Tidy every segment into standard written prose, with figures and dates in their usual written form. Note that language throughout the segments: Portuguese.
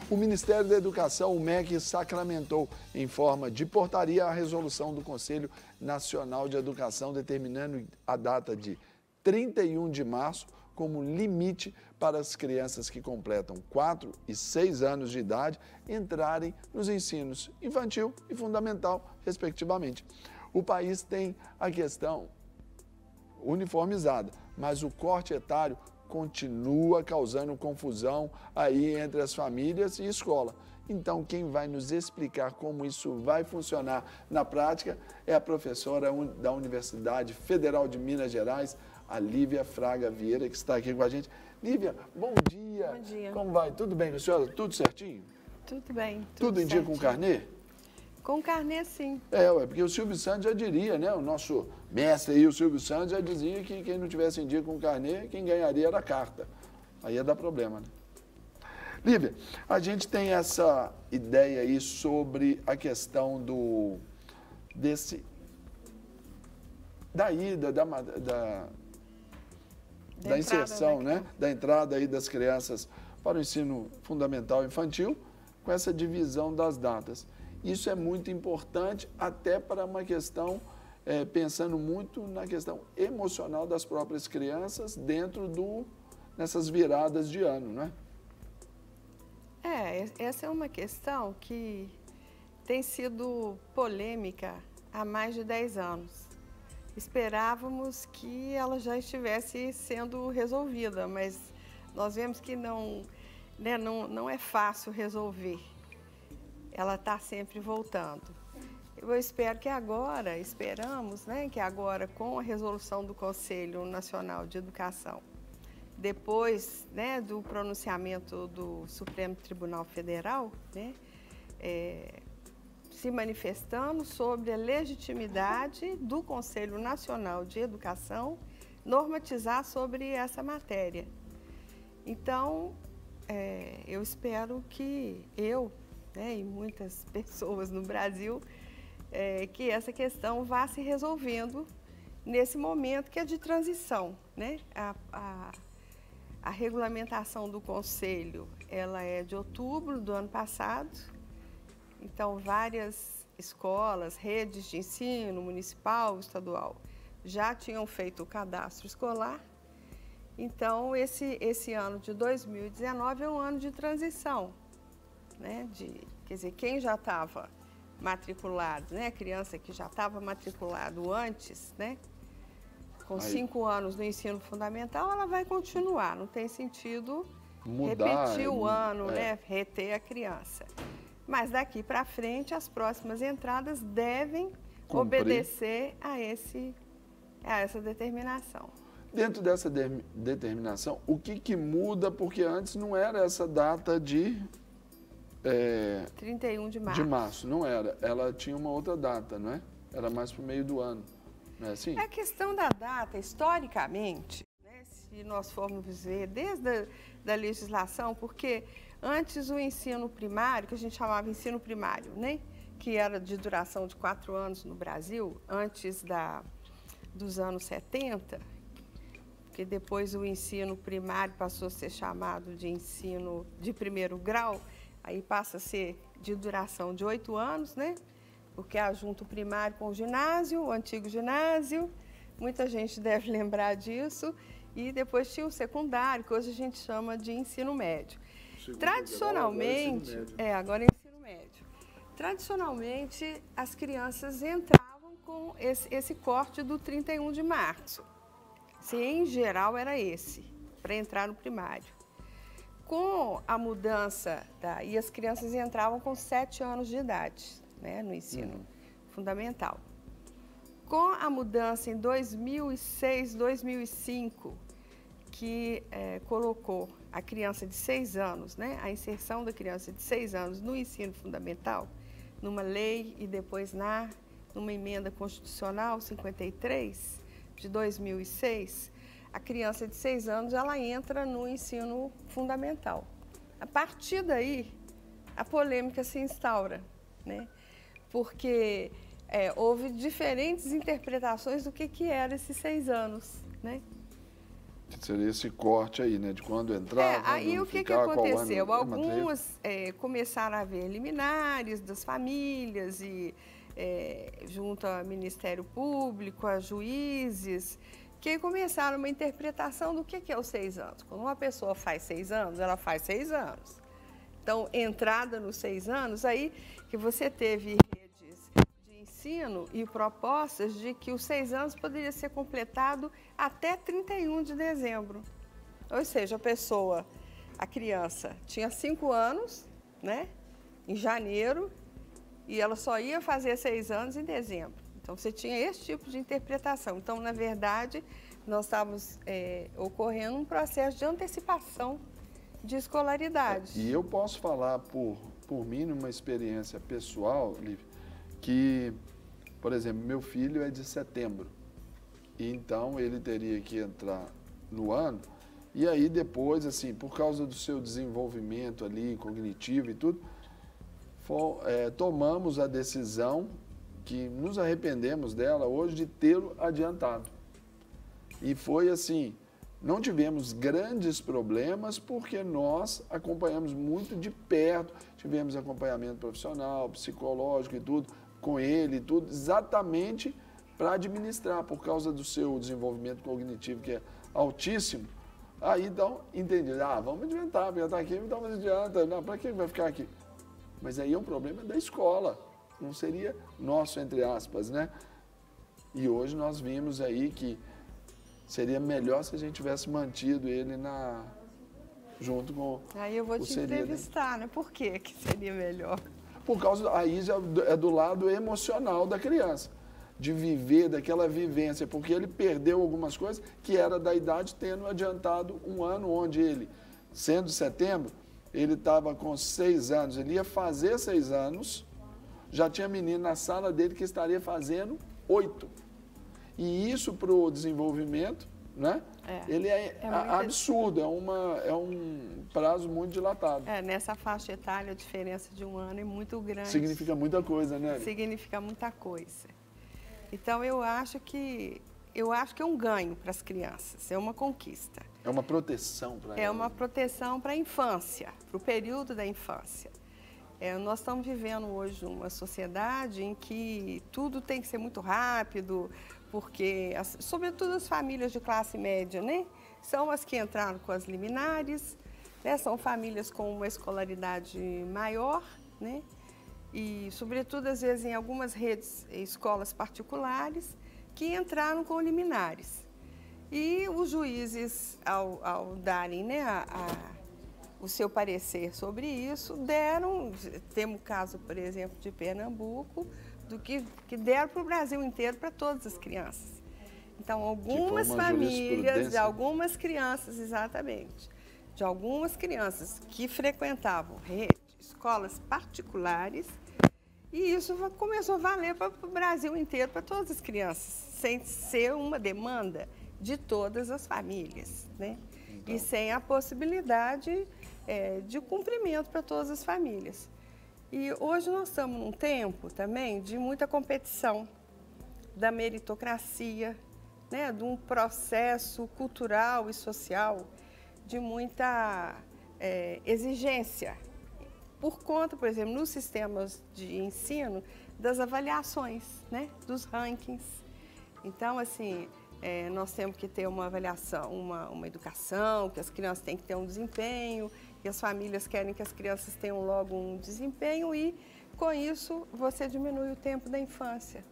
O Ministério da Educação, o MEC, sacramentou em forma de portaria a resolução do Conselho Nacional de Educação, determinando a data de 31 de março como limite para as crianças que completam 4 e 6 anos de idade entrarem nos ensinos infantil e fundamental, respectivamente. O país tem a questão uniformizada, mas o corte etário continua causando confusão aí entre as famílias e escola. Então, quem vai nos explicar como isso vai funcionar na prática é a professora da Universidade Federal de Minas Gerais, a Lívia Fraga Vieira, que está aqui com a gente. Lívia, bom dia. Bom dia. Como vai? Tudo bem com a senhora? Tudo certinho? Tudo bem. Tudo em dia com carnê? Com carnê, sim. Porque o Silvio Santos já diria, né? O nosso mestre aí, o Silvio Santos, já dizia que quem não tivesse em dia com carnê, quem ganharia era a carta. Aí ia dar problema, né? Lívia, a gente tem essa ideia aí sobre a questão da ida, da inserção, né? Da entrada aí das crianças para o ensino fundamental e infantil, com essa divisão das datas. Isso é muito importante até para uma questão, pensando muito na questão emocional das próprias crianças nessas viradas de ano, né? Essa é uma questão que tem sido polêmica há mais de 10 anos. Esperávamos que ela já estivesse sendo resolvida, mas nós vemos que não é fácil resolver. Ela está sempre voltando. Eu espero que agora, que agora com a resolução do Conselho Nacional de Educação, depois do pronunciamento do Supremo Tribunal Federal, se manifestando sobre a legitimidade do Conselho Nacional de Educação normatizar sobre essa matéria. Então, eu espero que e muitas pessoas no Brasil, que essa questão vá se resolvendo nesse momento que é de transição, né? A regulamentação do Conselho, ela é de outubro do ano passado, então várias escolas, redes de ensino municipal, estadual, já tinham feito o cadastro escolar. Então, esse ano de 2019 é um ano de transição, né? Quer dizer, quem já estava matriculado, né? A criança que já estava matriculado antes, né? Com 5 anos no ensino fundamental, ela vai continuar. Não tem sentido repetir o ano, né? Reter a criança. Mas daqui para frente, as próximas entradas devem obedecer a essa determinação. Dentro dessa determinação, o que muda? Porque antes não era essa data de 31 de março. De março, não era. Ela tinha uma outra data, não é? Era mais para o meio do ano, não é assim? A questão da data, historicamente, né, se nós formos ver desde a legislação, porque antes o ensino primário, que a gente chamava ensino primário, né, que era de duração de 4 anos no Brasil, antes dos anos 70, porque depois o ensino primário passou a ser chamado de ensino de primeiro grau, aí passa a ser de duração de 8 anos, né? Porque ajunta o primário com o ginásio, o antigo ginásio, muita gente deve lembrar disso, e depois tinha o secundário, que hoje a gente chama de ensino médio. Tradicionalmente, agora é ensino médio. Tradicionalmente, as crianças entravam com esse corte do 31 de março. Se em geral era esse, para entrar no primário. Com a mudança, e as crianças entravam com 7 anos de idade, né, no ensino fundamental. Com a mudança em 2006, 2005, que colocou a criança de 6 anos, né, a inserção da criança de 6 anos no ensino fundamental, numa lei e depois numa emenda constitucional 53 de 2006, a criança de 6 anos, ela entra no ensino fundamental. A partir daí, a polêmica se instaura, né? Porque houve diferentes interpretações do que era esses 6 anos, né? Que seria esse corte aí, né? De quando entrar, quando aí o que ficar, aconteceu? qual ano, Algumas começaram a haver liminares das famílias e junto ao Ministério Público, a juízes, que começaram uma interpretação do que é os 6 anos. Quando uma pessoa faz 6 anos, ela faz 6 anos. Então, entrada nos 6 anos, aí que você teve redes de ensino e propostas de que os 6 anos poderia ser completado até 31 de dezembro. Ou seja, a criança tinha 5 anos, né, em janeiro, e ela só ia fazer 6 anos em dezembro. Então, você tinha esse tipo de interpretação. Então, na verdade, nós estávamos ocorrendo um processo de antecipação de escolaridade. E eu posso falar por mim, numa experiência pessoal, Lívia, que, por exemplo, meu filho é de setembro. E então, ele teria que entrar no ano. E aí, depois, assim, por causa do seu desenvolvimento ali, cognitivo e tudo, tomamos a decisão, que nos arrependemos dela hoje, de tê-lo adiantado. E foi assim, não tivemos grandes problemas porque nós acompanhamos muito de perto, tivemos acompanhamento profissional, psicológico e tudo, com ele e tudo, exatamente para administrar, por causa do seu desenvolvimento cognitivo, que é altíssimo. Aí, então, entendi, vamos adiantar aqui, então não adianta, não, para que vai ficar aqui? Mas aí é um problema da escola, não seria nosso, entre aspas, né? E hoje nós vimos aí que seria melhor se a gente tivesse mantido ele junto com Aí eu vou te entrevistar, né? Por que seria melhor? Por causa, aí já é do lado emocional da criança, de viver, daquela vivência, porque ele perdeu algumas coisas que era da idade, tendo adiantado um ano, onde ele, sendo setembro, ele estava com 6 anos, ele ia fazer 6 anos, já tinha menino na sala dele que estaria fazendo 8. E isso para o desenvolvimento, né? Ele é absurdo, é um prazo muito dilatado. Nessa faixa etária, a diferença de um ano é muito grande. Significa muita coisa, né? Significa muita coisa. Então, eu acho que é um ganho para as crianças, é uma conquista. É uma proteção para elas. É uma proteção para a infância, para o período da infância. Nós estamos vivendo hoje uma sociedade em que tudo tem que ser muito rápido, porque, sobretudo as famílias de classe média, né, são as que entraram com as liminares, né, são famílias com uma escolaridade maior, né, e, sobretudo, às vezes, em algumas redes, escolas particulares, que entraram com liminares. E os juízes, ao darem, né, o seu parecer sobre isso, temos o caso, por exemplo, de Pernambuco, que deram para o Brasil inteiro, para todas as crianças. Então, algumas famílias, de algumas crianças, exatamente, de algumas crianças que frequentavam escolas particulares, e isso começou a valer para o Brasil inteiro, para todas as crianças, sem ser uma demanda de todas as famílias, né? Então, e sem a possibilidade de cumprimento para todas as famílias. E hoje nós estamos num tempo também de muita competição, da meritocracia, né, de um processo cultural e social de muita exigência, por conta, por exemplo, nos sistemas de ensino, das avaliações, né, dos rankings. Então, assim, nós temos que ter uma avaliação, uma educação, que as crianças têm que ter um desempenho, que as famílias querem que as crianças tenham logo um desempenho e, com isso, você diminui o tempo da infância.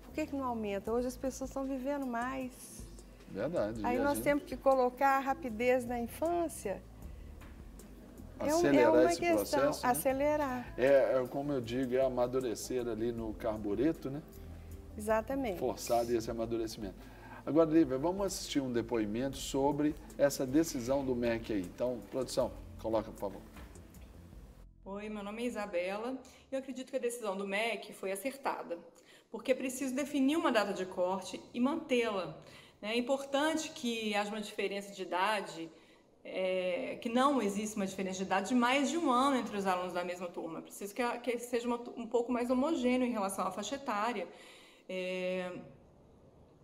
Por que não aumenta? Hoje as pessoas estão vivendo mais. Verdade. Aí nós temos que colocar a rapidez na infância. Acelerar uma esse questão, processo, né? Acelerar. Como eu digo, é amadurecer ali no carbureto, né? Exatamente. Forçado esse amadurecimento. Agora, Lívia, vamos assistir um depoimento sobre essa decisão do MEC aí. Então, produção, coloca, por favor. Oi, meu nome é Isabela e eu acredito que a decisão do MEC foi acertada, porque é preciso definir uma data de corte e mantê-la. É importante que haja uma diferença de idade, que não exista uma diferença de idade de mais de um ano entre os alunos da mesma turma. É preciso que seja um pouco mais homogêneo em relação à faixa etária.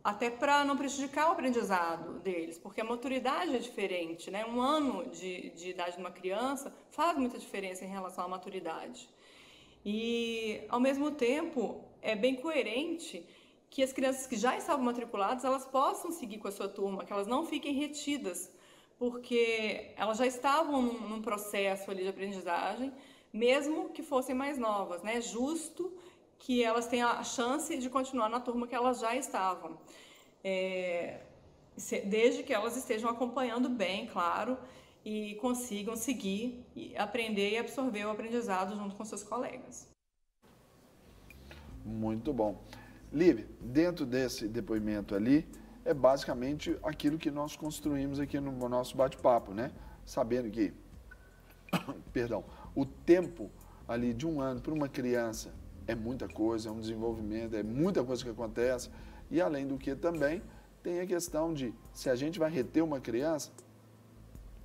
até para não prejudicar o aprendizado deles, porque a maturidade é diferente, né? 1 ano de idade de uma criança faz muita diferença em relação à maturidade. E, ao mesmo tempo, é bem coerente que as crianças que já estavam matriculadas, elas possam seguir com a sua turma, que elas não fiquem retidas, porque elas já estavam num processo ali de aprendizagem, mesmo que fossem mais novas, né? É justo que elas tenham a chance de continuar na turma que elas já estavam. Desde que elas estejam acompanhando bem, claro, e consigam seguir, e aprender e absorver o aprendizado junto com seus colegas. Muito bom. Lívia, dentro desse depoimento ali, é basicamente aquilo que nós construímos aqui no nosso bate-papo, né? Sabendo que, perdão, o tempo ali de 1 ano para uma criança é muita coisa, é um desenvolvimento, é muita coisa que acontece. E além do que também tem a questão de, se a gente vai reter uma criança,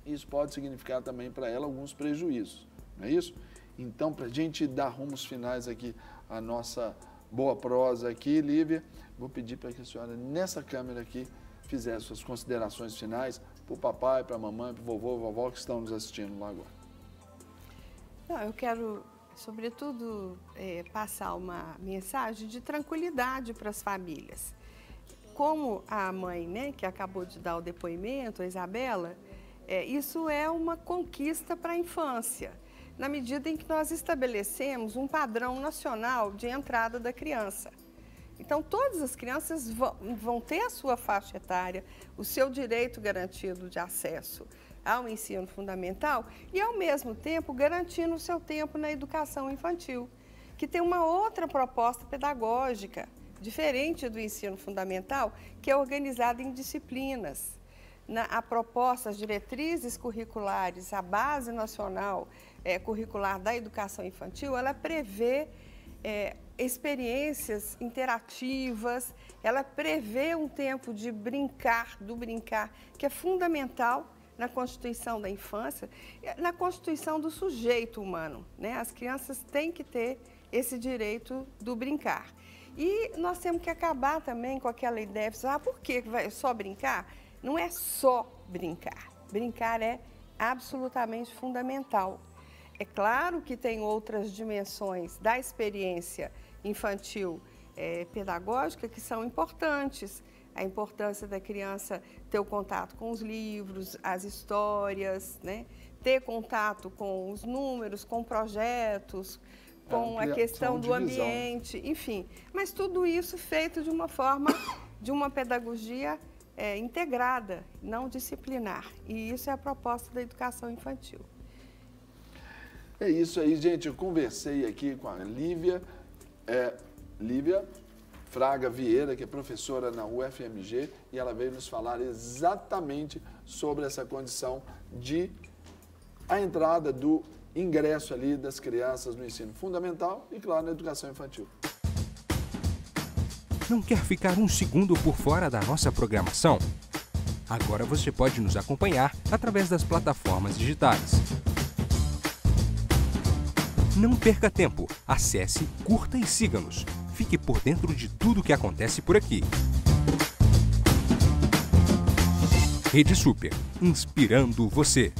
isso pode significar também para ela alguns prejuízos, não é isso? Então, para a gente dar rumos finais aqui à nossa boa prosa aqui, Lívia, vou pedir para que a senhora, nessa câmera aqui, fizesse suas considerações finais para o papai, para a mamãe, para o vovô e vovó que estão nos assistindo lá agora. Não, eu quero, sobretudo, passar uma mensagem de tranquilidade para as famílias. Como a mãe, né, que acabou de dar o depoimento, a Isabela, isso é uma conquista para a infância, na medida em que nós estabelecemos um padrão nacional de entrada da criança. Então, todas as crianças vão ter a sua faixa etária, o seu direito garantido de acesso ao ensino fundamental e, ao mesmo tempo, garantindo o seu tempo na educação infantil, que tem uma outra proposta pedagógica, diferente do ensino fundamental, que é organizada em disciplinas. A proposta, as diretrizes curriculares, a Base Nacional Curricular da Educação Infantil, ela prevê experiências interativas, ela prevê um tempo de brincar, que é fundamental na constituição da infância, na constituição do sujeito humano, né? As crianças têm que ter esse direito do brincar. E nós temos que acabar também com aquela ideia de, por que vai só brincar? Não é só brincar. Brincar é absolutamente fundamental. É claro que tem outras dimensões da experiência infantil pedagógica que são importantes. A importância da criança ter o contato com os livros, as histórias, né? Ter contato com os números, com projetos, com a questão do ambiente, enfim. Mas tudo isso feito de uma forma, de uma pedagogia integrada, não disciplinar. E isso é a proposta da educação infantil. É isso aí, gente. Eu conversei aqui com a Lívia Fraga Vieira, que é professora na UFMG, e ela veio nos falar exatamente sobre essa condição de a entrada do ingresso ali das crianças no ensino fundamental e, claro, na educação infantil. Não quer ficar um segundo por fora da nossa programação? Agora você pode nos acompanhar através das plataformas digitais. Não perca tempo. Acesse, curta e siga-nos. Fique por dentro de tudo o que acontece por aqui. Rede Super, inspirando você.